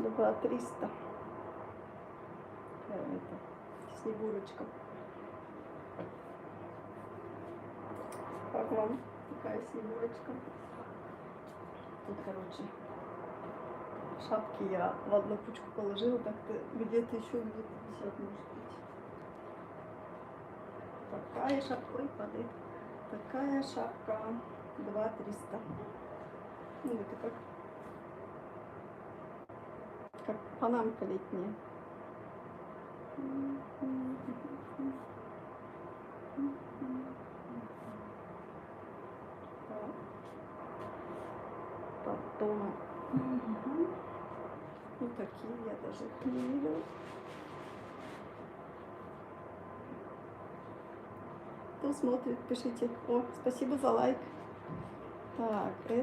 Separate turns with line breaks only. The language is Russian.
2300. Это снегурочка. Как вам такая снегурочка? Тут, короче, шапки я в одну кучку положила, так-то где-то еще где-то 50 может быть. Такая шапка, ой, падает. Такая шапка 2300. Ну, это как панамка летняя. Потом вот такие, я даже их не видела. Кто смотрит, пишите. О, спасибо за лайк. Так, это